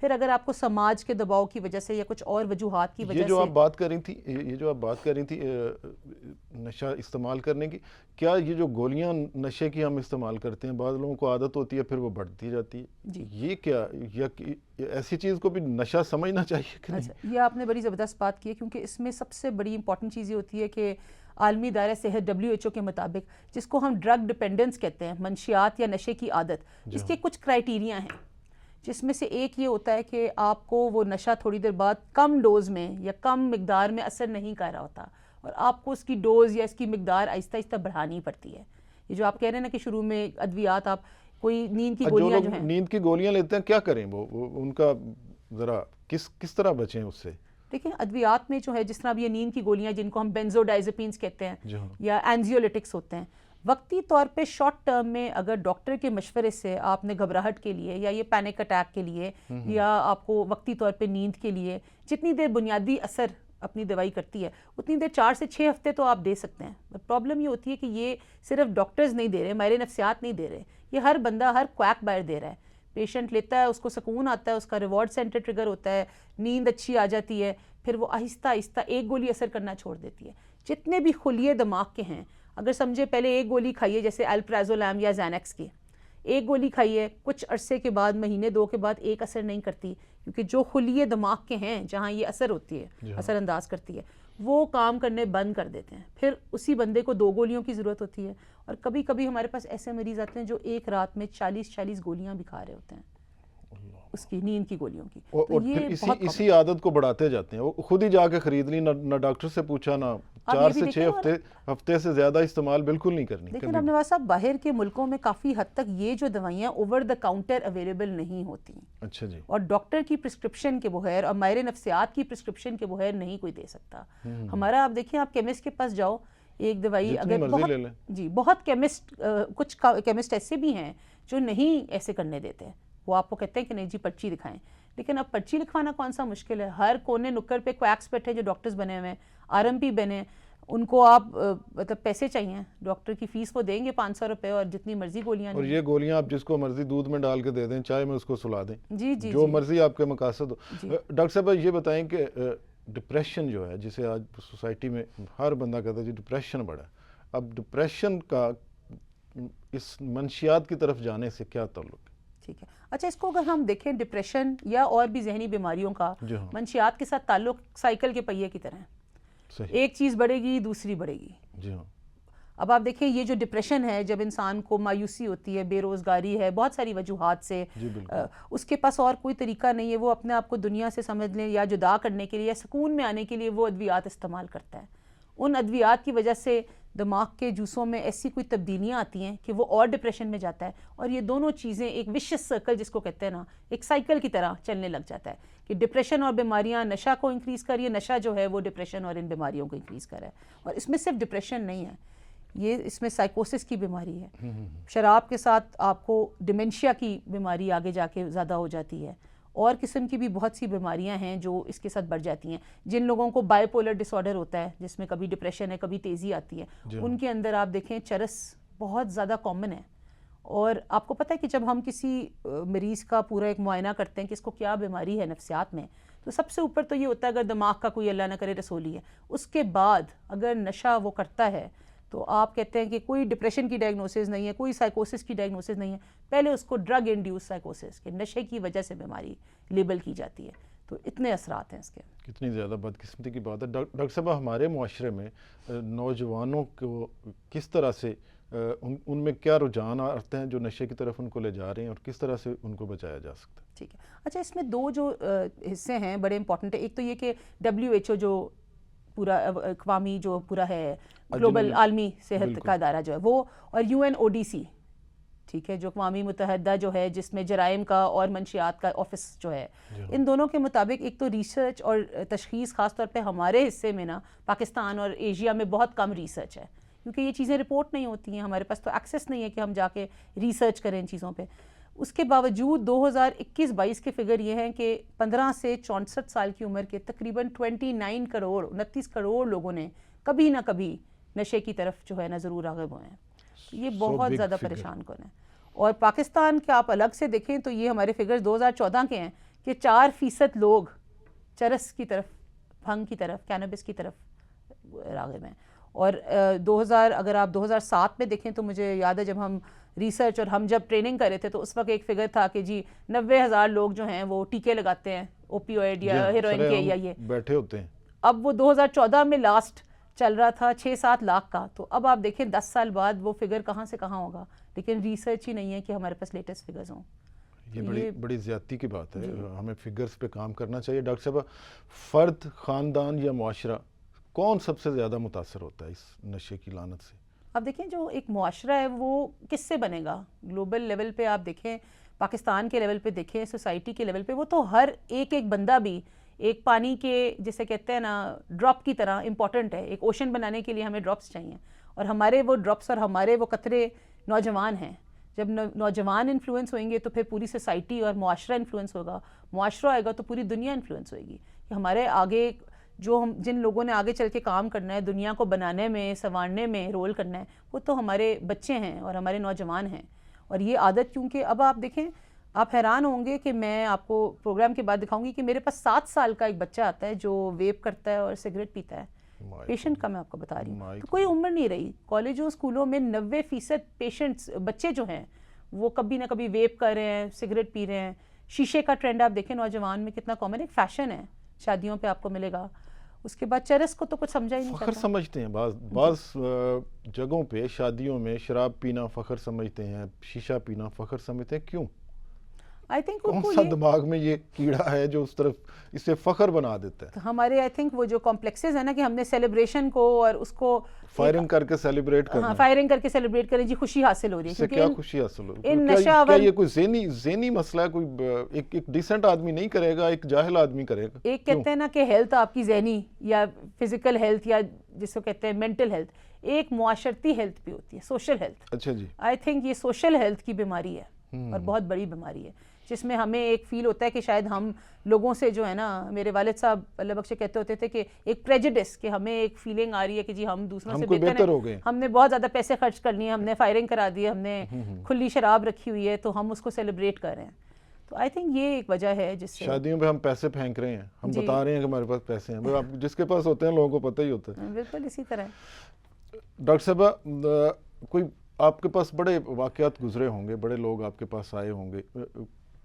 پھر اگر آپ کو سماج کے دباؤ کی وجہ سے یا کچھ اور وجوہات کی وجہ یہ جو سے آپ بات کر رہی تھی نشہ استعمال کرنے کی، کیا یہ جو گولیاں نشے کی ہم استعمال کرتے ہیں، بعض لوگوں کو عادت ہوتی ہے پھر وہ بڑھتی جاتی ہے، جی یہ کیا ایسی چیز کو بھی نشہ سمجھنا چاہیے کہ نہیں؟ اچھا، یہ آپ نے بڑی زبردست بات کی ہے، کیونکہ اس میں سب سے بڑی امپورٹنٹ چیز یہ ہوتی ہے کہ عالمی دائرہ صحت WHO کے مطابق، جس کو ہم ڈرگ ڈپینڈنس کہتے ہیں، منشیات یا نشے کی عادت، اس کے کچھ کرائیٹیریا ہیں، جس میں سے ایک یہ ہوتا ہے کہ آپ کو وہ نشہ تھوڑی دیر بعد کم ڈوز میں یا کم مقدار میں اثر نہیں کر رہا ہوتا، اور آپ کو اس کی ڈوز یا اس کی مقدار آہستہ آہستہ بڑھانی پڑتی ہے۔ یہ جو آپ کہہ رہے ہیں نا کہ شروع میں ادویات، آپ کوئی نیند کی گولیاں جو ہیں، نیند کی گولیاں لیتے ہیں، کیا کریں وہ ان کا ذرا کس طرح بچیں اس سے؟ دیکھیں ادویات میں جو ہے، جس طرح اب یہ نیند کی گولیاں جن کو ہم بینزوڈائزپینز کہتے ہیں یا اینزیولیٹکس ہوتے ہیں، وقتی طور پہ شارٹ ٹرم میں اگر ڈاکٹر کے مشورے سے آپ نے گھبراہٹ کے لیے یا یہ پینک اٹیک کے لیے یا آپ کو وقتی طور پہ نیند کے لیے جتنی دیر بنیادی اثر اپنی دوائی کرتی ہے اتنی دیر 4 سے 6 ہفتے تو آپ دے سکتے ہیں۔ بٹ پرابلم یہ ہوتی ہے کہ یہ صرف ڈاکٹرز نہیں دے رہے، ماہر نفسیات نہیں دے رہے، یہ ہر بندہ، ہر کویک بائر دے رہا ہے۔ پیشنٹ لیتا ہے، اس کو سکون آتا ہے، اس کا ریوارڈ سینٹر ٹریگر ہوتا ہے، نیند اچھی آ جاتی ہے، پھر وہ آہستہ آہستہ ایک گولی اثر کرنا چھوڑ دیتی ہے۔ جتنے بھی خلیے دماغ کے ہیں، اگر سمجھے پہلے ایک گولی کھائیے جیسے الپرازولام یا زینکس کی، ایک گولی کھائیے، کچھ عرصے کے بعد، مہینے 2 کے بعد ایک اثر نہیں کرتی، کیونکہ جو خلیے دماغ کے ہیں جہاں یہ اثر ہوتی ہے، اثر انداز کرتی ہے، وہ کام کرنے بند کر دیتے ہیں، پھر اسی بندے کو 2 گولیوں کی ضرورت ہوتی ہے۔ اور کبھی کبھی ہمارے پاس ایسے مریض آتے ہیں جو ایک رات میں 40 گولیاں بھی کھا رہے ہوتے ہیں، اس کی نیند کی گولیوں کی، اور پھر اسی عادت کو بڑھاتے جاتے ہیں، وہ خود ہی جا کے خرید لی، نہ ڈاکٹر سے پوچھا، نہ 4 سے 6 ہفتے سے زیادہ استعمال بالکل نہیں کرنی۔ لیکن اب نواز صاحب، باہر کے ملکوں میں کافی حد تک یہ جو دوائیاں اوور دا کاؤنٹر اویلیبل نہیں ہوتی، اچھا جی، اور ڈاکٹر کی پرسکرپشن کے بغیر اور ماہر نفسیات کی پرسکرپشن کے بغیر نہیں کوئی دے سکتا۔ ہمارا آپ دیکھیں، آپ کیمسٹ کے پاس جاؤ، ایک دوائی اگر بہت کچھ کیمسٹ ایسے بھی ہیں جو نہیں ایسے کرنے دیتے ہیں، وہ آپ کو کہتے ہیں کہ نہیں جی پرچی دکھائیں، لیکن اب پرچی لکھوانا کون سا مشکل ہے، ہر کونے نکر پہ کویکس بیٹھے جو ڈاکٹرز بنے ہوئے ہیں، RMP بنے، ان کو آپ مطلب پیسے چاہیے، ڈاکٹر کی فیس وہ دیں گے 500 روپے، اور جتنی مرضی گولیاں، اور یہ گولیاں آپ جس کو مرضی دودھ میں ڈال کے دے دیں، چائے میں اس کو سلا دیں، جی جی جو مرضی آپ کے مقاصد ہو۔ ڈاکٹر صاحب یہ بتائیں کہ ڈپریشن جو ہے، جسے آج سوسائٹی میں ہر بندہ کہتا ہے جی ڈپریشن بڑا ہے، اب ڈپریشن کا اس منشیات کی طرف جانے سے کیا تعلق ہے؟ ٹھیک ہے، اچھا، اس کو اگر ہم دیکھیں، ڈپریشن یا اور بھی ذہنی بیماریوں کا منشیات کے ساتھ تعلق سائیکل کے پہیے کی طرح ہے، ایک چیز بڑھے گی دوسری بڑھے گی۔ جی ہاں، اب آپ دیکھیں، یہ جو ڈپریشن ہے، جب انسان کو مایوسی ہوتی ہے، بے روزگاری ہے، بہت ساری وجوہات سے، اس کے پاس اور کوئی طریقہ نہیں ہے، وہ اپنے آپ کو دنیا سے سمجھ لیں یا جدا کرنے کے لیے یا سکون میں آنے کے لیے وہ ادویات استعمال کرتا ہے۔ ان ادویات کی وجہ سے دماغ کے جوسوں میں ایسی کوئی تبدیلیاں آتی ہیں کہ وہ اور ڈپریشن میں جاتا ہے، اور یہ دونوں چیزیں ایک وشیس سرکل جس کو کہتے ہیں نا، ایک سائیکل کی طرح چلنے لگ جاتا ہے کہ ڈپریشن اور بیماریاں نشہ کو انکریز کر رہی ہے، نشہ جو ہے وہ ڈپریشن اور ان بیماریوں کو انکریز کر رہا ہے۔ اور اس میں صرف ڈپریشن نہیں ہے، یہ اس میں سائیکوسس کی بیماری ہے، شراب کے ساتھ آپ کو ڈیمنشیا کی بیماری آگے جا کے زیادہ ہو جاتی ہے، اور قسم کی بھی بہت سی بیماریاں ہیں جو اس کے ساتھ بڑھ جاتی ہیں۔ جن لوگوں کو بائی پولر ڈس آرڈر ہوتا ہے، جس میں کبھی ڈپریشن ہے کبھی تیزی آتی ہے، ان کے اندر آپ دیکھیں چرس بہت زیادہ کامن ہے۔ اور آپ کو پتہ ہے کہ جب ہم کسی مریض کا پورا ایک معائنہ کرتے ہیں کہ اس کو کیا بیماری ہے نفسیات میں، تو سب سے اوپر تو یہ ہوتا ہے اگر دماغ کا کوئی اللہ نہ کرے رسولی ہے، اس کے بعد اگر نشہ وہ کرتا ہے تو آپ کہتے ہیں کہ کوئی ڈپریشن کی ڈائگنوسس نہیں ہے، کوئی سائیکوسس کی ڈائگنوسس نہیں ہے، پہلے اس کو ڈرگ انڈیوس سائیکوسس کہ نشے کی وجہ سے بیماری لیبل کی جاتی ہے۔ تو اتنے اثرات ہیں اس کے۔ کتنی زیادہ بدقسمتی کی بات ہے ڈاکٹر صاحب، ہمارے معاشرے میں نوجوانوں کو کس طرح سے ان میں کیا رجحان آتے ہیں جو نشے کی طرف ان کو لے جا رہے ہیں، اور کس طرح سے ان کو بچایا جا سکتا ہے؟ ٹھیک ہے، اچھا، اس میں 2 جو حصے ہیں بڑے امپورٹنٹ ہیں۔ ایک تو یہ کہ WHO جو پورا اقوامی جو پورا ہے گلوبل عالمی صحت کا ادارہ جو ہے وہ، اور UNODC، ٹھیک ہے، جو اقوام متحدہ جو ہے جس میں جرائم کا اور منشیات کا آفس جو ہے، ان دونوں کے مطابق ایک تو ریسرچ اور تشخیص، خاص طور پہ ہمارے حصے میں نا، پاکستان اور ایشیا میں بہت کم ریسرچ ہے، کیونکہ یہ چیزیں رپورٹ نہیں ہوتی ہیں، ہمارے پاس تو ایکسیس نہیں ہے کہ ہم جا کے ریسرچ کریں ان چیزوں پہ۔ اس کے باوجود 2021-22 کے فگر یہ ہیں کہ 15 سے 64 سال کی عمر کے تقریباً 29 کروڑ لوگوں نے کبھی نہ کبھی نشے کی طرف جو ہے نا ضرور راغب ہوئے ہیں۔ یہ بہت زیادہ پریشان کن ہے۔ اور پاکستان کے آپ الگ سے دیکھیں تو یہ ہمارے فگرز 2014 کے ہیں کہ 4% لوگ چرس کی طرف، بھنگ کی طرف، کینابس کی طرف راغب ہیں. اور 2000 اگر آپ 2007 میں دیکھیں تو مجھے یاد ہے جب ہم ریسرچ اور ہم جب ٹریننگ کر رہے تھے تو اس وقت ایک فگر تھا کہ جی 90,000 لوگ جو ہیں وہ ٹیکے لگاتے ہیں اوپیوئڈ یا ہیروئن کے یا یہ بیٹھے ہوتے ہیں. اب وہ 2014 میں لاسٹ چل رہا تھا 6-7 لاکھ کا. تو اب آپ دیکھیں 10 سال بعد وہ فگر کہاں سے کہاں ہوگا. لیکن ریسرچ ہی نہیں ہے کہ ہمارے پاس لیٹسٹ فگرز ہوں. یہ بڑی زیادتی کی بات ہے. ہمیں فگرز پہ کام کرنا چاہیے. ڈاکٹر صاحبہ، فرد، خاندان یا معاشرہ کون سب سے زیادہ متاثر ہوتا ہے اس نشے کی لعنت سے؟ اب دیکھیں جو ایک معاشرہ ہے وہ کس سے بنے گا. گلوبل لیول پہ آپ دیکھیں، پاکستان کے لیول پہ دیکھیں، سوسائٹی کے لیول پہ، وہ تو ہر ایک بندہ بھی ایک پانی کے جسے کہتے ہیں نا ڈراپ کی طرح امپورٹنٹ ہے. ایک اوشن بنانے کے لیے ہمیں ڈراپس چاہیے اور ہمارے وہ ڈراپس اور ہمارے وہ قطرے نوجوان ہیں. جب نوجوان انفلوئنس ہوئیں گے تو پھر پوری سوسائٹی اور معاشرہ انفلوئنس ہوگا. معاشرہ آئے گا تو پوری دنیا انفلوئنس ہوئے گی. کہ ہمارے آگے جو جن لوگوں نے آگے چل کے کام کرنا ہے، دنیا کو بنانے میں، سنوارنے میں رول کرنا ہے، وہ تو ہمارے بچے ہیں اور ہمارے نوجوان ہیں. اور یہ عادت کیونکہ اب آپ دیکھیں، آپ حیران ہوں گے کہ میں آپ کو پروگرام کے بعد دکھاؤں گی کہ میرے پاس 7 سال کا ایک بچہ آتا ہے جو ویپ کرتا ہے اور سگریٹ پیتا ہے. پیشنٹ کا میں آپ کو بتا رہی ہوں. تو کوئی عمر نہیں رہی. کالجوں اسکولوں میں 90% پیشنٹس بچے جو ہیں وہ کبھی نہ کبھی ویپ کر رہے ہیں، سگریٹ پی رہے ہیں. شیشے کا ٹرینڈ آپ دیکھیں نوجوان میں کتنا کامن ہے. ایک فیشن ہے، شادیوں پہ آپ کو ملے گا. اس کے بعد چرس کو تو کچھ سمجھا ہی نہیں فخر چلتا. سمجھتے ہیں بعض جگہوں پہ شادیوں میں شراب پینا فخر سمجھتے ہیں، شیشہ پینا فخر سمجھتے ہیں. کیوں؟ آئی تھنک کون سا دماغ میں یہ کیڑا ہے جو اس طرف اسے فخر بنا دیتا ہے؟ ہمارے آئی تھنک وہ جو کمپلیکسز ہیں نا کہ ہم نے سیلیبریشن کو اور اس کو فائرنگ کر کے سیلیبریٹ کرنا. ہاں فائرنگ کر کے سیلیبریٹ کریں، جی خوشی حاصل ہو رہی ہے. اس سے کیا خوشی حاصل ہو رہی ان ہے؟ نشہ کیا یہ کوئی ذہنی مسئلہ ہے؟ کوئی ایک ڈیسنٹ آدمی نہیں کرے گا، ایک جاہل آدمی کرے گا. ایک کہتے ہیں نا کہ ہیلتھ آپ کی ذہنی یا فزیکل ہیلتھ یا جس کو کہتے ہیں مینٹل ہیلتھ، ایک معاشرتی ہیلتھ بھی ہوتی ہے، سوشل ہیلتھ. اچھا جی. آئی تھنک یہ سوشل ہیلتھ کی بیماری ہے اور بہت بڑی بیماری ہے، جس میں ہمیں ایک فیل ہوتا ہے کہ شاید ہم لوگوں سے جو ہے نا، میرے والد صاحب اللہ بخشے کہتے ہوتے تھے کہ ایک پریجوڈس، کہ ہمیں ایک فیلنگ آ رہی ہے کہ جی ہم دوسروں سے بہتر ہیں، ہم نے بہت زیادہ پیسے خرچ کر لیے، ہم نے فائرنگ کرا دی، ہم نے کھلی شراب رکھی ہوئی ہے تو ہم اس کو سیلیبریٹ کر رہے ہیں. تو آئی تھنک یہ ایک وجہ ہے جس سے شادیوں پہ ہم پیسے پھینک رہے ہیں، ہم بتا رہے ہیں کہ ہمارے پاس پیسے ہیں. جس کے پاس ہوتے ہیں لوگوں کو پتہ ہی ہوتا ہے. بالکل اسی طرح. ڈاکٹر صاحبہ، کوئی آپ کے پاس بڑے واقعات گزرے ہوں گے، بڑے لوگ آپ کے پاس آئے ہوں گے،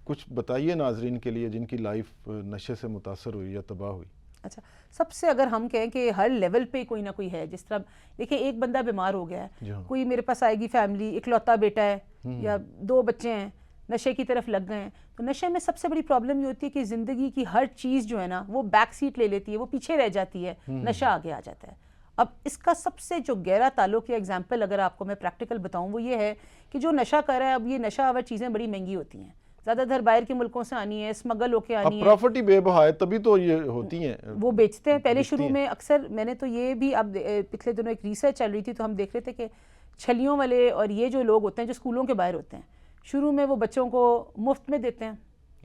کچھ بتائیے ناظرین کے لیے جن کی لائف نشے سے متاثر ہوئی یا تباہ ہوئی. اچھا، سب سے اگر ہم کہیں کہ ہر لیول پہ کوئی نہ کوئی ہے، جس طرح دیکھیں ایک بندہ بیمار ہو گیا ہے، کوئی میرے پاس آئے گی فیملی، اکلوتا بیٹا ہے یا 2 بچے ہیں، نشے کی طرف لگ گئے ہیں. تو نشے میں سب سے بڑی پرابلم یہ ہوتی ہے کہ زندگی کی ہر چیز جو ہے نا وہ بیک سیٹ لے لیتی ہے، وہ پیچھے رہ جاتی ہے، نشہ آگے آ جاتا ہے. اب اس کا سب سے جو گہرا تعلق یا ایگزامپل اگر آپ کو میں پریکٹیکل بتاؤں وہ یہ ہے کہ جو نشہ کر رہا ہے، اب یہ نشہ آور چیزیں بڑی مہنگی ہوتی ہیں، زیادہ تر باہر کے ملکوں سے آنی ہے، اسمگل ہو کے آنی ہے. پروفٹ ہی بے بہا ہے تبھی تو یہ ہوتی ہیں، وہ بیچتے ہیں. پہلے شروع میں اکثر میں نے تو یہ بھی، اب پچھلے دنوں ایک ریسرچ چل رہی تھی تو ہم دیکھ رہے تھے کہ چھلیوں والے اور یہ جو لوگ ہوتے ہیں جو اسکولوں کے باہر ہوتے ہیں، شروع میں وہ بچوں کو مفت میں دیتے ہیں.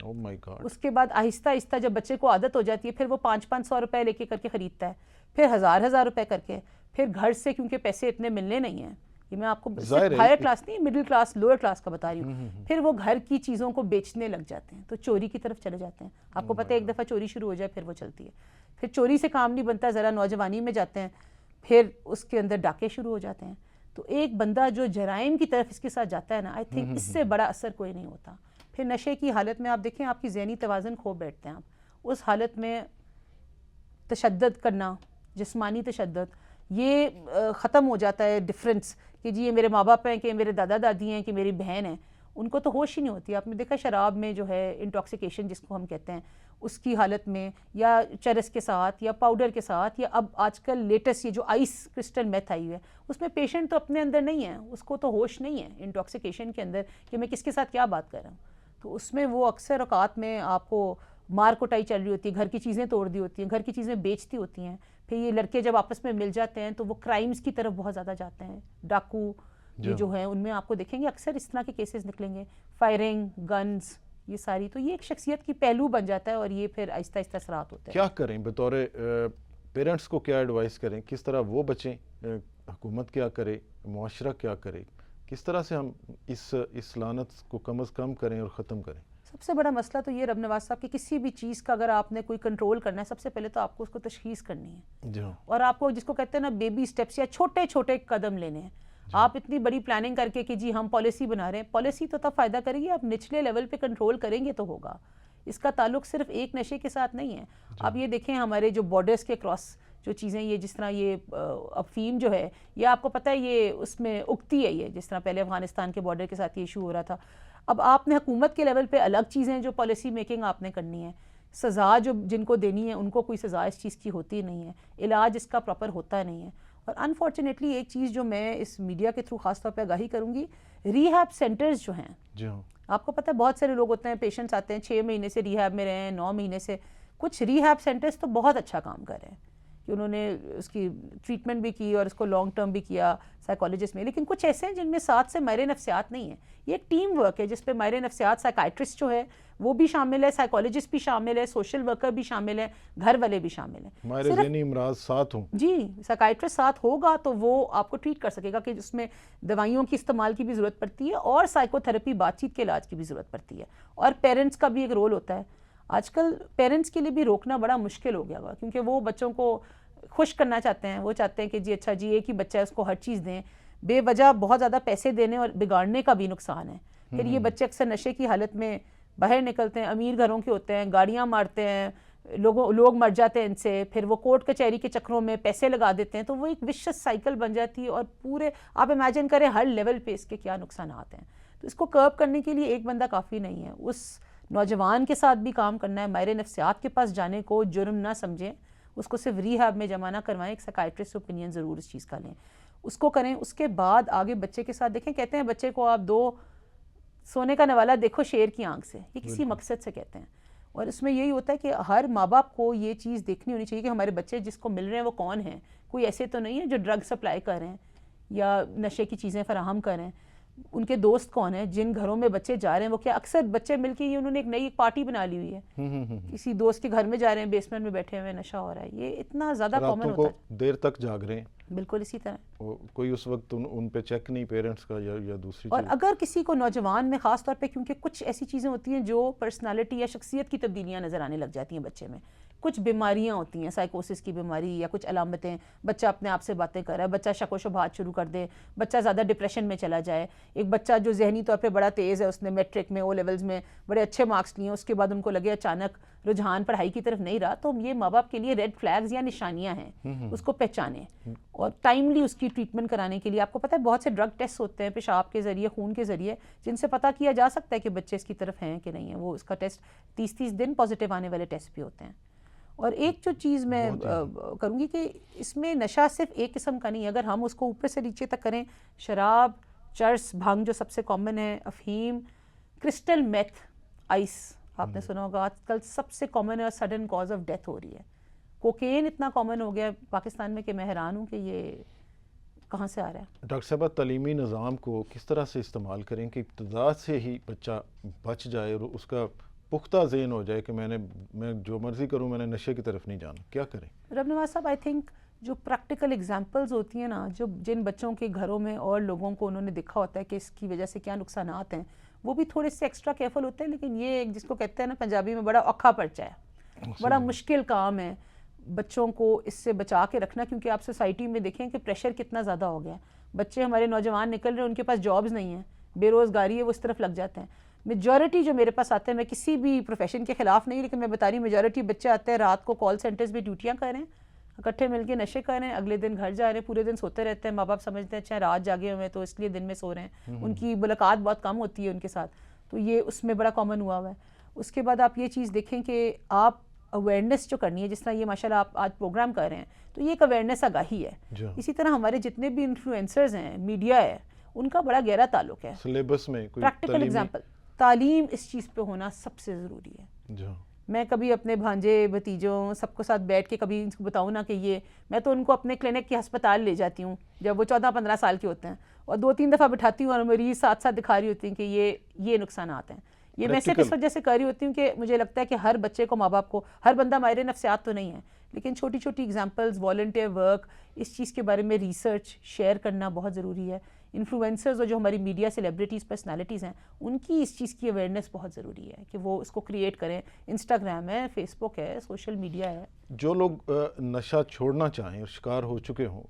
Oh my God. اس کے بعد آہستہ آہستہ جب بچے کو عادت ہو جاتی ہے، پھر وہ 500 روپے لے کے کر کے خریدتا ہے، پھر 1000 روپے کر کے، پھر گھر سے کیونکہ پیسے اتنے ملنے نہیں ہیں، یہ میں آپ کو ہائر کلاس نہیں، مڈل کلاس، لوور کلاس کا بتا رہی ہوں، پھر وہ گھر کی چیزوں کو بیچنے لگ جاتے ہیں، تو چوری کی طرف چلے جاتے ہیں. آپ کو پتہ ہے ایک دفعہ چوری شروع ہو جائے پھر وہ چلتی ہے. پھر چوری سے کام نہیں بنتا، ذرا نوجوانی میں جاتے ہیں، پھر اس کے اندر ڈاکے شروع ہو جاتے ہیں. تو ایک بندہ جو جرائم کی طرف اس کے ساتھ جاتا ہے نا، آئی تھنک اس سے بڑا اثر کوئی نہیں ہوتا. پھر نشے کی حالت میں آپ دیکھیں آپ کی ذہنی توازن کھو بیٹھتے ہیں. آپ اس حالت میں تشدد کرنا، جسمانی تشدد، یہ ختم ہو جاتا ہے ڈفرینس کہ جی یہ میرے ماں باپ ہیں، کہ میرے دادا دادی ہیں، کہ میری بہن ہیں. ان کو تو ہوش ہی نہیں ہوتی. آپ نے دیکھا شراب میں جو ہے انٹاکسیکیشن جس کو ہم کہتے ہیں، اس کی حالت میں، یا چرس کے ساتھ یا پاؤڈر کے ساتھ، یا اب آج کل لیٹسٹ یہ جو آئس کرسٹل میتھ آئی ہے، اس میں پیشنٹ تو اپنے اندر نہیں ہے، اس کو تو ہوش نہیں ہے انٹاکسیکیشن کے اندر کہ میں کس کے ساتھ کیا بات کر رہا ہوں. تو اس میں وہ اکثر اوقات میں آپ کو مار کٹائی چل رہی ہوتی ہے، گھر کی چیزیں توڑ دی ہوتی ہیں، گھر کی چیزیں بیچتی ہوتی ہیں. پھر یہ لڑکے جب آپس میں مل جاتے ہیں تو وہ کرائمز کی طرف بہت زیادہ جاتے ہیں. ڈاکو یہ جو ہیں ان میں آپ کو دیکھیں گے اکثر اس طرح کے کیسز نکلیں گے، فائرنگ، گنز، یہ ساری. تو یہ ایک شخصیت کی پہلو بن جاتا ہے اور یہ پھر آہستہ آہستہ اثرات ہوتے ہیں. کیا کریں بطور پیرنٹس کو کیا ایڈوائز کریں؟ کس طرح وہ بچیں؟ حکومت کیا کرے؟ معاشرہ کیا کرے؟ کس طرح سے ہم اس لعنت کو کم از کم کریں اور ختم کریں؟ سب سے بڑا مسئلہ تو یہ رب نواز صاحب کہ کسی بھی چیز کا اگر آپ نے کوئی کنٹرول کرنا ہے سب سے پہلے تو آپ کو اس کو تشخیص کرنی ہے اور آپ کو جس کو کہتے ہیں نا بیبی سٹیپس یا چھوٹے چھوٹے قدم لینے ہیں. آپ اتنی بڑی پلاننگ کر کے کہ جی ہم پالیسی بنا رہے ہیں, پالیسی تو تب فائدہ کرے گی آپ نچلے لیول پہ کنٹرول کریں گے تو ہوگا. اس کا تعلق صرف ایک نشے کے ساتھ نہیں ہے. آپ یہ دیکھیں ہمارے جو بارڈرز کے کراس جو چیزیں یہ جس طرح یہ افیم جو ہے یہ آپ کو پتہ ہے یہ اس میں اگتی ہے, یہ جس طرح پہلے افغانستان کے بارڈر کے ساتھ یہ ایشو ہو رہا تھا. اب آپ نے حکومت کے لیول پہ الگ چیزیں جو پالیسی میکنگ آپ نے کرنی ہے, سزا جو جن کو دینی ہے ان کو کوئی سزا اس چیز کی ہوتی نہیں ہے, علاج اس کا پراپر ہوتا نہیں ہے. اور انفارچونیٹلی ایک چیز جو میں اس میڈیا کے تھرو خاص طور پہ آگاہی کروں گی, ریہیب سینٹرز جو ہیں, آپ کو پتہ ہے بہت سارے لوگ ہوتے ہیں پیشنٹس آتے ہیں 6 مہینے سے ریہیب میں رہے ہیں, 9 مہینے سے. کچھ ریہیب سینٹرز تو بہت اچھا کام کر رہے ہیں کہ انہوں نے اس کی ٹریٹمنٹ بھی کی اور اس کو لانگ ٹرم بھی کیا سائیکالوجسٹ میں, لیکن کچھ ایسے ہیں جن میں ساتھ سے ماہر نفسیات نہیں ہیں. یہ ایک ٹیم ورک ہے جس پہ ماہر نفسیات سائیکائٹرسٹ جو ہے وہ بھی شامل ہے, سائیکالوجسٹ بھی شامل ہے, سوشل ورکر بھی شامل ہے, گھر والے بھی شامل ہیں. ماہر ذہنی امراض ساتھ ہوں. جی سائیکائٹرسٹ ساتھ ہوگا تو وہ آپ کو ٹریٹ کر سکے گا کہ جس میں دوائیوں کی استعمال کی بھی ضرورت پڑتی ہے اور سائیکو تھراپی بات چیت کے علاج کی بھی ضرورت پڑتی ہے, اور پیرنٹس کا بھی ایک رول ہوتا ہے. آج کل پیرنٹس کے لیے بھی روکنا بڑا مشکل ہو گیا ہوا کیونکہ وہ بچوں کو خوش کرنا چاہتے ہیں, وہ چاہتے ہیں کہ جی اچھا جی ایک ہی بچہ ہے اس کو ہر چیز دیں, بے وجہ بہت زیادہ پیسے دینے اور بگاڑنے کا بھی نقصان ہے. پھر یہ بچے اکثر نشے کی حالت میں باہر نکلتے ہیں, امیر گھروں کے ہوتے ہیں, گاڑیاں مارتے ہیں, لوگ مر جاتے ہیں ان سے, پھر وہ کورٹ کچہری کے چکروں میں پیسے لگا دیتے ہیں, تو وہ ایک وشس سائیکل بن جاتی ہے. اور پورے آپ امیجن کریں ہر لیول پہ اس کے کیا نقصانات ہیں. تو اس کو کرب کرنے کے لیے ایک بندہ کافی نہیں ہے, اس نوجوان کے ساتھ بھی کام کرنا ہے. ماہر نفسیات کے پاس جانے کو جرم نہ سمجھیں, اس کو صرف ریہیب میں جمع نہ کروائیں, ایک سائیکائٹرسٹ اوپینین ضرور اس چیز کا لیں, اس کو کریں. اس کے بعد آگے بچے کے ساتھ دیکھیں, کہتے ہیں بچے کو آپ دو سونے کا نوالا دیکھو شیر کی آنکھ سے, یہ کسی مقصد سے کہتے ہیں. اور اس میں یہی ہوتا ہے کہ ہر ماں باپ کو یہ چیز دیکھنی ہونی چاہیے کہ ہمارے بچے جس کو مل رہے ہیں وہ کون ہیں. کوئی ایسے تو نہیں ہے جو ڈرگ سپلائی کر رہے ہیں یا نشے کی چیزیں فراہم کر رہے ہیں. ان کے دوست کون ہیں, جن گھروں میں بچے جا رہے ہیں وہ کیا اکثر بچے مل کے انہوں نے ایک نئی پارٹی بنا لی ہوئی ہے, کسی دوست کے گھر میں جا رہے ہیں, بیسمنٹ میں بیٹھے ہوئے نشہ ہو رہا ہے. یہ اتنا زیادہ کامن ہوتا ہے, دیر تک جاگ رہے ہیں. بالکل اسی طرح کوئی اس وقت ان پہ چیک نہیں پیرنٹس کا یا دوسری. اور اگر کسی کو نوجوان میں خاص طور پہ, کیونکہ کچھ ایسی چیزیں ہوتی ہیں جو پرسنالٹی یا شخصیت کی تبدیلیاں نظر آنے لگ جاتی ہیں بچے میں, کچھ بیماریاں ہوتی ہیں, سائیکوسس کی بیماری یا کچھ علامتیں, بچہ اپنے آپ سے باتیں کر رہا ہے, بچہ شک و شبہات شروع کر دے, بچہ زیادہ ڈپریشن میں چلا جائے. ایک بچہ جو ذہنی طور پہ بڑا تیز ہے, اس نے میٹرک میں او لیولز میں بڑے اچھے مارکس لیے, اس کے بعد ان کو لگے اچانک رجحان پڑھائی کی طرف نہیں رہا, تو یہ ماں باپ کے لیے ریڈ فلیگز یا نشانیاں ہیں, اس کو پہچانیں اور ٹائملی اس کی ٹریٹمنٹ کرانے کے لیے. آپ کو پتہ ہے بہت سے ڈرگ ٹیسٹ ہوتے ہیں پیشاب کے ذریعے, خون کے ذریعے, جن سے پتہ کیا جا سکتا ہے کہ بچے اس کی طرف ہیں کہ نہیں ہیں. وہ اس کا ٹیسٹ 30 دن پازیٹیو آنے والے ٹیسٹ بھی ہوتے ہیں. اور ایک جو چیز میں کروں گی کہ اس میں نشہ صرف ایک قسم کا نہیں ہے, اگر ہم اس کو اوپر سے نیچے تک کریں, شراب, چرس, بھنگ جو سب سے کامن ہے, افہیم, کرسٹل میتھ, آئس, آپ نے سنا ہوگا آج کل سب سے کامن ہے اور سڈن کاز آف ڈیتھ ہو رہی ہے. کوکین اتنا کامن ہو گیا پاکستان میں کہ میں حیران ہوں کہ یہ کہاں سے آ رہا ہے. ڈاکٹر صاحبہ, تعلیمی نظام کو کس طرح سے استعمال کریں کہ ابتدا سے ہی بچہ بچ جائے اور اس کا پختہ ذہن ہو جائے کہ میں جو مرضی کروں, میں نے نشے کی طرف نہیں جانا. کیا کریں رب نواز صاحب؟ آئی تھنک جو پریکٹیکل اگزامپلز ہوتی ہیں نا, جن بچوں کے گھروں میں اور لوگوں کو انہوں نے دیکھا ہوتا ہے کہ اس کی وجہ سے کیا نقصانات ہیں, وہ بھی تھوڑے سے ایکسٹرا کیئرفل ہوتے ہیں. لیکن یہ جس کو کہتے ہیں نا پنجابی میں بڑا اوکھا پرچہ ہے, بڑا مشکل کام ہے بچوں کو اس سے بچا کے رکھنا, کیونکہ آپ سوسائٹی میں دیکھیں کہ پریشر کتنا زیادہ ہو گیا ہے. بچے ہمارے نوجوان نکل رہے ہیں, ان کے پاس جابز نہیں ہیں, بے روزگاری ہے, وہ اس طرف لگ جاتے ہیں. میجورٹی جو میرے پاس آتے ہیں, میں کسی بھی پروفیشن کے خلاف نہیں, لیکن میں بتا رہی ہوں میجورٹی بچے آتے ہیں رات کو کال سینٹرز میں ڈیوٹیاں کر رہے ہیں, اکٹھے مل کے نشے کر رہے ہیں, اگلے دن گھر جا رہے ہیں, پورے دن سوتے رہتے ہیں. ماں باپ سمجھتے ہیں اچھا رات جاگے ہوئے ہیں تو اس لیے دن میں سو رہے ہیں, ان کی ملاقات بہت کم ہوتی ہے ان کے ساتھ. تو یہ اس میں بڑا کامن ہوا ہوا ہے. اس کے بعد آپ یہ چیز دیکھیں کہ آپ اویئرنیس جو کرنی ہے, جس طرح یہ ماشاءاللہ آپ آج پروگرام کر رہے ہیں, تو یہ ایک اویئرنیس آگاہی ہے. اسی طرح ہمارے جتنے بھی انفلوئنسرز ہیں, میڈیا ہے, ان کا بڑا گہرا تعلق ہے. سلیبس میں کوئی پریکٹیکل ایگزامپل, تعلیم اس چیز پہ ہونا سب سے ضروری ہے. میں کبھی اپنے بھانجے بھتیجوں سب کو ساتھ بیٹھ کے کبھی ان کو بتاؤں نا کہ یہ, میں تو ان کو اپنے کلینک کے ہسپتال لے جاتی ہوں جب وہ 14-15 سال کے ہوتے ہیں, اور 2-3 دفعہ بٹھاتی ہوں اور مریض ساتھ ساتھ دکھا رہی ہوتی ہیں کہ یہ نقصانات ہیں. یہ میں صرف اس وجہ سے کر رہی ہوتی ہوں کہ مجھے لگتا ہے کہ ہر بچے کو, ماں باپ کو, ہر بندہ ماہر نفسیات تو نہیں ہے, لیکن چھوٹی چھوٹی ایگزامپلز, والنٹیئر ورک, اس چیز کے بارے میں ریسرچ شیئر کرنا بہت ضروری ہے. انفلوئنسرز اور جو ہماری میڈیا سیلیبریٹیز پرسنالٹیز ہیں ان کی اس چیز کی اویئرنیس بہت ضروری ہے کہ وہ اس کو کریٹ کریں. انسٹاگرام ہے, فیس بک ہے, سوشل میڈیا ہے. جو لوگ نشہ چھوڑنا چاہیں اور شکار ہو چکے ہوں,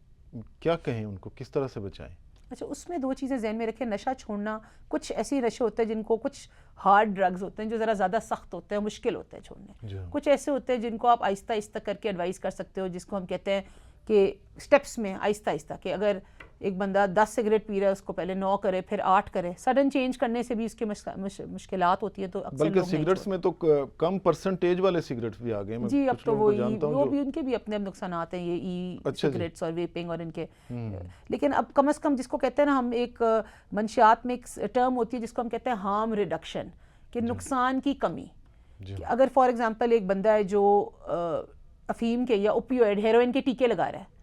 کیا کہیں ان کو, کس طرح سے بچائیں؟ اچھا, اس میں 2 چیزیں ذہن میں رکھیں. نشہ چھوڑنا, کچھ ایسی نشے ہوتے ہیں جن کو, کچھ ہارڈ ڈرگز ہوتے ہیں جو ذرا زیادہ سخت ہوتے ہیں, مشکل ہوتے ہیں چھوڑنے. کچھ ایسے ہوتے ہیں جن کو آپ آہستہ آہستہ کر کے ایڈوائز کر سکتے ہو, جس کو ہم کہتے ہیں کہ سٹیپس میں آہستہ آہستہ, کہ اگر ایک بندہ 10 سگریٹ پی رہا ہے اس کو پہلے 9 کرے پھر 8 کرے. سڈن چینج کرنے سے بھی اس کے مشکلات ہوتی ہیں, تو اکثر بلکہ لوگ نہیں سگریٹس میں تو کم پرسنٹیج والے سگریٹس بھی آ گئے ہیں. جی, اب تو وہ بھی ان کے بھی اپنے نقصانات ہیں, یہ ای سگریٹس اور ویپنگ اور ان کے. لیکن اب کم از کم جس کو کہتے ہیں نا ہم, ایک منشیات میں ایک ٹرم ہوتی ہے جس کو ہم کہتے ہیں ہارم ریڈکشن, کہ نقصان کی کمی. اگر فار ایگزامپل ایک بندہ ہے جو افیم کے یا اوپیوائڈ ہیروئن کے ٹیکے لگا رہا ہے,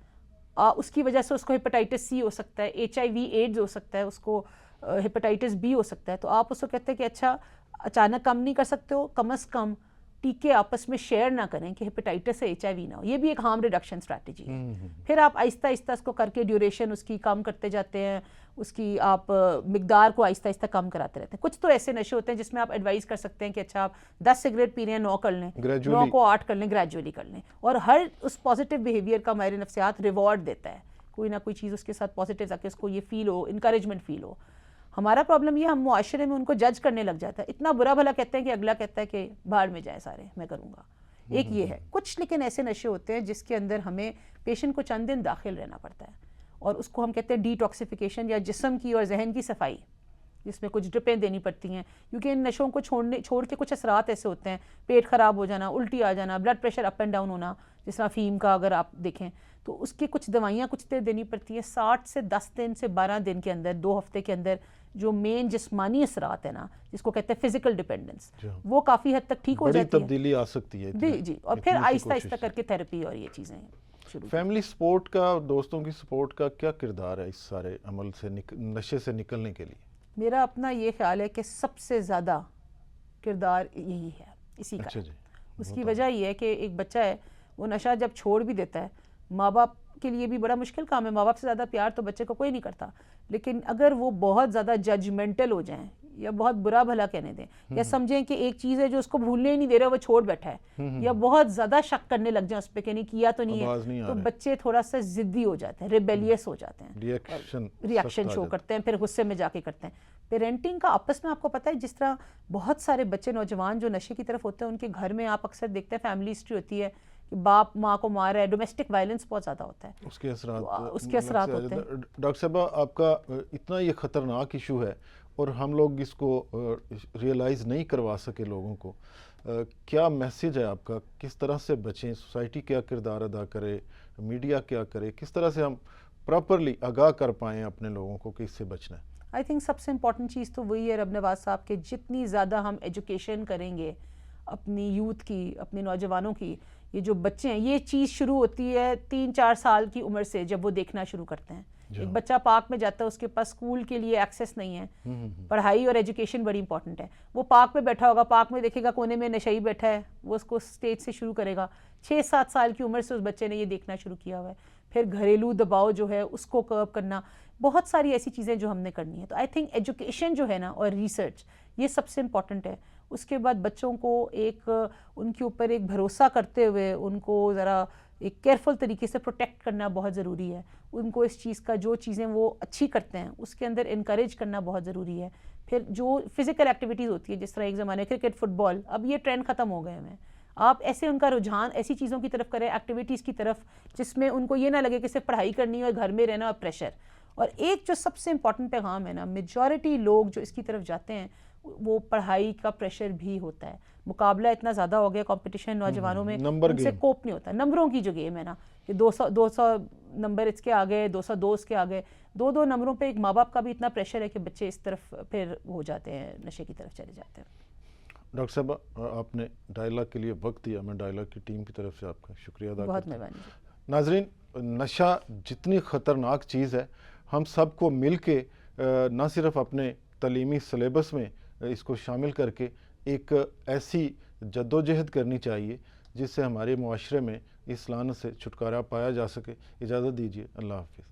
اس کی وجہ سے اس کو ہیپاٹائٹس سی ہو سکتا ہے, HIV ایڈز ہو سکتا ہے, اس کو ہیپاٹائٹس بی ہو سکتا ہے, تو آپ اس کو کہتے ہیں کہ اچھا اچانک کم نہیں کر سکتے ہو, کم از کم ٹیکے آپس میں شیئر نہ کریں کہ ہیپاٹائٹس سے HIV نہ ہو. یہ بھی ایک ہارم ریڈکشن اسٹریٹجی ہے. پھر آپ آہستہ آہستہ اس کو کر کے ڈیوریشن اس کی کم کرتے جاتے ہیں, اس کی آپ مقدار کو آہستہ آہستہ کم کراتے رہتے ہیں. کچھ تو ایسے نشے ہوتے ہیں جس میں آپ ایڈوائز کر سکتے ہیں کہ اچھا آپ 10 سگریٹ پی رہے ہیں 9 کر لیں, 9 کو 8 کر لیں, گریجولی کر لیں. اور ہر اس پازیٹیو بیہیویئر کا ماہر نفسیات ریوارڈ دیتا ہے, کوئی نہ کوئی چیز اس کے ساتھ پازیٹیو تاکہ اس کو یہ فیل ہو, انکریجمنٹ فیل ہو. ہمارا پرابلم یہ, ہم معاشرے میں ان کو جج کرنے لگ جاتا ہے, اتنا برا بھلا کہتے ہیں کہ اگلا کہتا ہے کہ بھاڑ میں جائیں سارے, میں کروں گا. ایک یہ ہے. کچھ لیکن ایسے نشے ہوتے ہیں جس کے اندر ہمیں پیشنٹ کو چند دن داخل رہنا پڑتا ہے, اور اس کو ہم کہتے ہیں ڈی ٹاکسیفیکیشن یا جسم کی اور ذہن کی صفائی, جس میں کچھ ڈرپیں دینی پڑتی ہیں, کیونکہ ان نشوں کو چھوڑ کے کچھ اثرات ایسے ہوتے ہیں, پیٹ خراب ہو جانا, الٹی آ جانا, blood pressure up and down ہونا, جس طرح فیم کا اگر آپ دیکھیں تو اس کی کچھ دوائیاں کچھ دیر دینی پڑتی ہیں. 60 سے 10 دن سے 12 دن کے اندر, 2 ہفتے کے اندر جو مین جسمانی اثرات ہیں نا, جس کو کہتے ہیں فزیکل ڈیپینڈنس, وہ کافی حد تک ٹھیک ہو جاتی ہے. بڑی تبدیلی آ سکتی ہے. جی, اور پھر آہستہ آہستہ کر کے تھیراپی اور یہ چیزیں شروع. فیملی سپورٹ کا, دوستوں کی سپورٹ کا کیا کردار ہے اس سارے عمل سے, نشے سے نکلنے کے لیے؟ میرا اپنا یہ خیال ہے کہ سب سے زیادہ کردار یہی ہے, اسی کا. اس کی وجہ یہ ہے کہ ایک بچہ ہے, وہ نشہ جب چھوڑ بھی دیتا ہے, ماں باپ کے لیے بھی بڑا مشکل کام ہے. ماں باپ سے زیادہ پیار تو بچے کو کوئی نہیں کرتا, لیکن اگر وہ بہت زیادہ ججمنٹل ہو جائیں یا بہت برا بھلا کہنے دیں, یا سمجھیں کہ ایک چیز ہے جو اس کو بھولنے ہی نہیں دے رہا, وہ چھوڑ بیٹھا ہے, یا بہت زیادہ شک کرنے لگ جائیں اس پہ کہ نہیں کیا تو نہیں ہے, تو بچے تھوڑا سا ضدی ہو جاتے ہیں, ریبیلیس ہو جاتے ہیں, ریاکشن شو کرتے ہیں, پھر غصے میں جا کے کرتے ہیں. پیرنٹنگ کا آپس میں آپ کو پتہ ہے, جس طرح بہت سارے بچے نوجوان جو نشے کی طرف ہوتے ہیں, ان کے گھر میں آپ اکثر دیکھتے ہیں فیملی ہسٹری ہوتی ہے کہ باپ ماں کو مار رہا ہے, ڈومیسٹک وائلنس بہت زیادہ ہوتا ہے, اس کے اثرات ہوتے ہیں. ڈاکٹر صاحبہ, آپ کا اتنا یہ خطرناک ایشو ہے اور ہم لوگ اس کو ریئلائز نہیں کروا سکے لوگوں کو, کیا میسیج ہے آپ کا, کس طرح سے بچیں, سوسائٹی کیا کردار ادا کرے, میڈیا کیا کرے, کس طرح سے ہم پراپرلی آگاہ کر پائیں اپنے لوگوں کو کہ اس سے بچنا ہے؟ آئی تھنک سب سے امپورٹنٹ چیز تو وہی ہے رب نواز صاحب, کہ جتنی زیادہ ہم ایجوکیشن کریں گے اپنی یوتھ کی, اپنے نوجوانوں کی. یہ جو بچے ہیں, یہ چیز شروع ہوتی ہے 3-4 سال کی عمر سے, جب وہ دیکھنا شروع کرتے ہیں. ایک بچہ پارک میں جاتا ہے, اس کے پاس اسکول کے لیے ایکسیس نہیں ہے, پڑھائی اور ایجوکیشن بڑی امپورٹنٹ ہے. وہ پارک میں بیٹھا ہوگا, پارک میں دیکھے گا کونے میں نشئی بیٹھا ہے, وہ اس کو اسٹیج سے شروع کرے گا. 6-7 سال کی عمر سے اس بچے نے یہ دیکھنا شروع کیا ہوا ہے. پھر گھریلو دباؤ جو ہے اس کو کرب کرنا, بہت ساری ایسی چیزیں جو ہم نے کرنی ہے. تو آئی تھنک ایجوکیشن جو ہے نا اور ریسرچ, یہ سب سے امپورٹنٹ ہے. اس کے بعد بچوں کو ایک ان کے اوپر ایک بھروسہ کرتے ہوئے ان کو ذرا ایک کیئرفل طریقے سے پروٹیکٹ کرنا بہت ضروری ہے. ان کو اس چیز کا, جو چیزیں وہ اچھی کرتے ہیں اس کے اندر انکریج کرنا بہت ضروری ہے. پھر جو فزیکل ایکٹیویٹیز ہوتی ہے, جس طرح ایک زمانے کرکٹ, فٹ بال, اب یہ ٹرینڈ ختم ہو گئے ہیں. آپ ایسے ان کا رجحان ایسی چیزوں کی طرف کریں, ایکٹیویٹیز کی طرف, جس میں ان کو یہ نہ لگے کہ صرف پڑھائی کرنی ہے اور گھر میں رہنا اور پریشر. اور ایک جو سب سے امپورٹنٹ پیغام ہے نا, میجورٹی لوگ جو اس کی طرف جاتے ہیں وہ پڑھائی کا پریشر بھی ہوتا ہے. مقابلہ اتنا زیادہ ہو گیا, کمپٹیشن نوجوانوں میں, ان سے کوپ نہیں ہوتا. نمبروں کی جو گیم ہے نا, کہ 200 نمبر اس کے آگے, 202 اس کے آگے, 2 نمبروں پہ ایک ماں باپ کا بھی اتنا پریشر ہے کہ بچے اس طرف پھر ہو جاتے ہیں, نشے کی طرف چلے جاتے ہیں. ڈاکٹر صاحب, آپ نے ڈائلاگ کے لیے وقت دیا, میں ڈائلاگ کی ٹیم کی طرف سے آپ کا شکریہ ادا کرتا ہوں. بہت مہربانی. ناظرین, نشہ جتنی خطرناک چیز ہے, ہم سب کو مل کے نہ صرف اپنے تعلیمی سلیبس میں اس کو شامل کر کے ایک ایسی جدوجہد کرنی چاہیے جس سے ہمارے معاشرے میں اس لعنت سے چھٹکارا پایا جا سکے. اجازت دیجیے, اللہ حافظ.